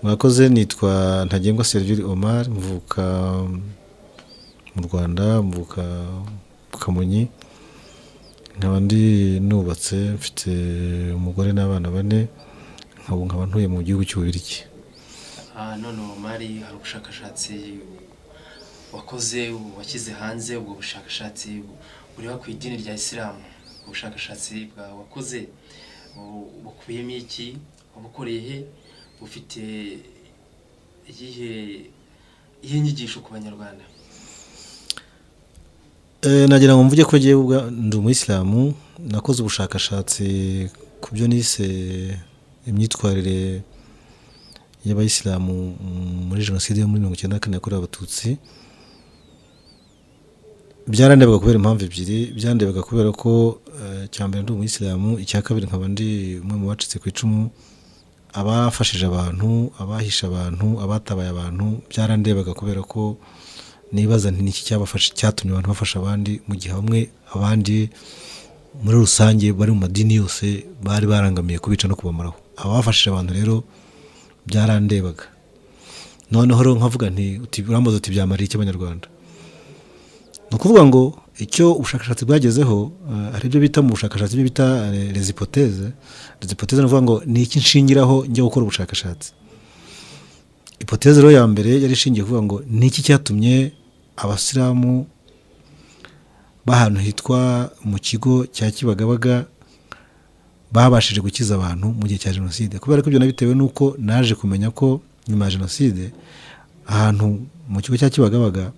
Mwakoze, nitwa Ntagengwa Servire Omar, mvuka mu Rwanda, mvuka Kamonyi, nkaba ndi nubatse, mfite umugore n'abana 4, nkaba ntuye mu gihugu cy'Ububiligi. None Omar, hari ubushakashatsi wakoze washyize hanze, ubwo bushakashatsi buriho ku idini rya Isilamu. Ubushakashatsi bwa wakoze bukubiyemo iki, wabukoreye he, ufite iyihe nyigisho ku banyarwanda? Nagira ngo mvuge ko jewe ndi Umusilamu, nakoze ubushakashatsi ku byo nise imyitwarire y'Abayisilamu muri jenoside yo muri 1994 yakorewe Abatutsi. Byarandebaga kubera impamvu ebyiri. Byandebaga kubera ko cyambere ndi Umusilamu, icya kabiri nkaba ndi umwe mu bacitse ku icumu, abafashije abantu, abahisha abantu, abatabaye abantu. Byarandebaga kubera ko nibaza nti niki cyabafasha, cyatumye abantu bafasha abandi mu gihe bamwe abandi muri rusange bari mu madini yose bari barangamiye kubica no kubamaraho. Abafashije abantu rero byarandebaga. Noneho rero nkavuga nti urambaza uti byamariye iki Abanyarwanda? Nukuvuga ngo icyo ubushakashatsi bwagezeho, hari ibyo bita mu bushakashatsi byo bita les hypothèses. Les hypothèses nuvuga ngo ni iki nshingiraho njye gukora ubushakashatsi. Hypothèse rero ya mbere yari ishingiye kuvuga ngo ni iki cyatumye Abasilamu bahantu hitwa mu kigo cya Kibagabaga babashije gukiza abantu mu gihe cya jenoside. Kubera ko ibyo nabitewe nuko naje kumenya ko nyuma ya jenoside ahantu mu kigo cya Kibagabaga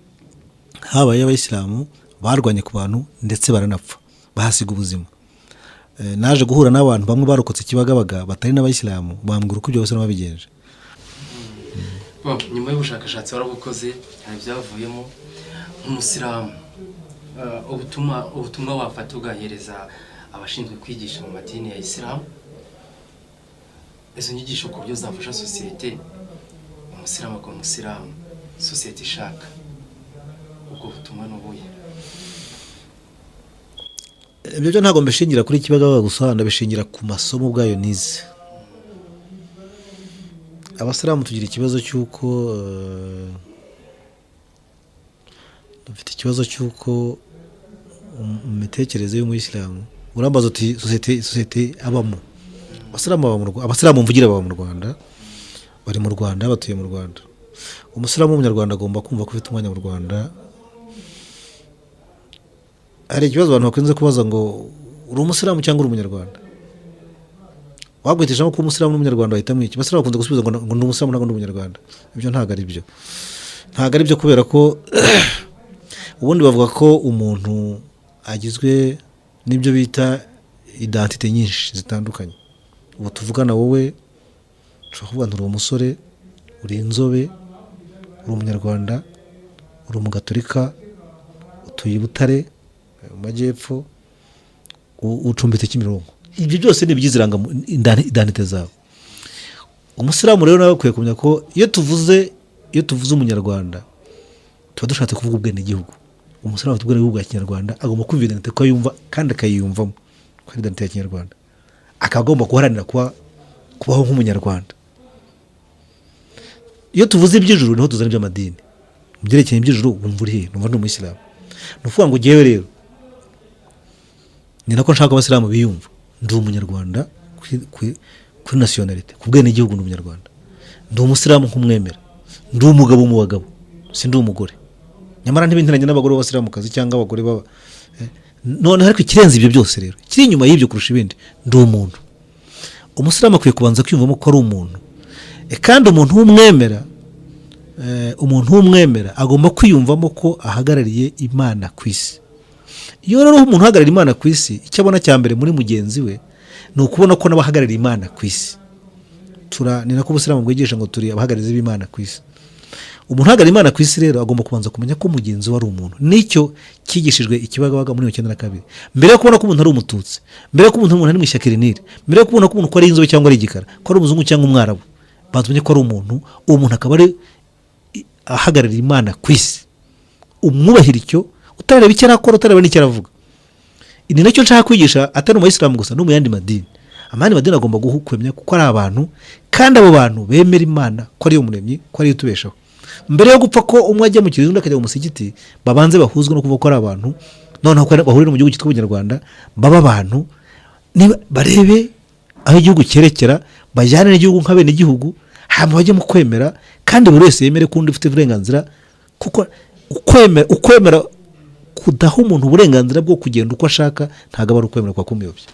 habaye Abayisilamu barwanye ku bantu ndetse baranapfa, bahasiga ubuzima. Naje guhura n'abantu bamwe barokotse Kibagabaga batari n'Abayisilamu, bambwira uko byose nababigenje. Nyuma y'ubushakashatsi warabukoze, hari byavuyemo nk'Umusilamu, ubutumwa wafata ugahereza abashinzwe kwigisha mu madini ya Isilamu, izo nyigisho ku buryo zafasha sosiyete, Umusilamu akaba Umusilamu, sosiyete ishaka, ubwo butumwa n'ubuye? Ibyo byo ntabwo mbishingira kuri Kibagabaga gusa, ndabishingira ku masomo ubwayo nize. Abasilamu tugira ikibazo cy'uko dufite ikibazo cy'uko imitekerereze y'Umuyisilamu, urambaza uti sosiyete abamo, Abasilamu mvugira baba mu Rwanda, bari mu Rwanda, batuye mu Rwanda. Umusilamu w'Umunyarwanda agomba kumva ko ufite umwanya mu Rwanda. Hari ikibazo abantu bakunze kubaza ngo uri Umusilamu cyangwa uri Umunyarwanda? Wagwitishamo ko Umusilamu n'Umunyarwanda bahitamo iki? Abasilamu bakunze gusubiza ngo ndi Umusilamu ntabwo ndi Umunyarwanda. Ibyo ntabwo ari byo. Ntabwo ari byo kubera ko ubundi bavuga ko umuntu agizwe n'ibyo bita identité nyinshi zitandukanye. Ubu tuvugana wowe ushobora kuvuga uri umusore, uri inzobe, uri Umunyarwanda, uri Umugatolika, utuye i Butare mu Majyepfo, ucumbitse Kimironko. Ibyo byose ni byiziranga identité zawe. Umusilamu rero nawe akwiye kumenya ko iyo tuvuze Umunyarwanda tuba dushatse kuvuga ubwene igihugu. Umusilamu afite ubwene bwa Kinyarwanda, agomba kumva identité ko yumva kandi akayiyumvamo ko ari identité ya Kinyarwanda, akagomba guharanira kubaho nk'Umunyarwanda. Iyo tuvuze iby'ijuru niho tuzana iby'amadini. Mu byerekeye iby'ijuru wumva uri he? Numva ndi Umusilamu. Nuvuga ngo jewe rero ni nako nshaka Abasilamu biyumva, ndi Umunyarwanda kuri nationality, ku bwene igihugu ndi Umunyarwanda. Ndi Umusilamu nk'umwemera, ndi umugabo mu bagabo, si ndi umugore. Nyamara ntibinteranye n'abagore b'Abasilamu kazi cyangwa abagore baba none. Ariko ikirenze ibyo byose rero, kiri inyuma y'ibyo kurusha ibindi, ndi umuntu. Umusilamu akwiye kubanza kwiyumvamo ko ari umuntu, kandi umuntu w'umwemera agomba kwiyumvamo ko ahagarariye Imana ku isi. Iyo rero umuntu uhagarariye Imana ku isi, icyo abona cya mbere muri mugenzi we ni ukubona ko n'abahagarariye Imana ku isi. Ni nako Ubusilamu bwigisha ngo turi abahagararizi b'Imana ku isi. Umuntu uhagarariye Imana ku isi rero agomba kubanza kumenya ko mugenzi we ari umuntu. Nicyo kigishijwe Ikibagabaga muri 1992. Mbere yo kubona ko umuntu ari Umututsi, mbere yo kubona ko umuntu ari mu ishyaka rinire, mbere yo kubona ko umuntu ari inzobe cyangwa ari igikara, ko ari umuzungu cyangwa umwarabu, bantumenye ko ari umuntu. Uwo muntu akaba ari ahagarariye Imana ku isi. Umwubahira icyo, utareba icyo arakora, utareba n'icyo aravuga. Ni nacyo nshaka kwigisha atari mu Isilamu gusa, no mu yandi madini. amandi madini agomba guhukwemya kuko ari abantu kandi abo bantu bemera Imana ko ari yo muremyi ko ari yo tubeshaho. Mbere yo gupfa ko umwe ajya mu kiriziya undi akajya mu musigiti babanze bahuzwe no kuvuga ko ari abantu noneho ko bahurira mu gihugu cyitwa Ubunyarwanda baba abantu barebe aho igihugu cyerekera bajyane n'igihugu nk'abene igihugu hama bajye mu kwemera kandi buri wese yemere ko undi ufite uburenganzira kuko ukwemera kudaha umuntu uburenganzira bwo kugenda uko ashaka ntabwo aba ari ukwemera kwa kumuyobya.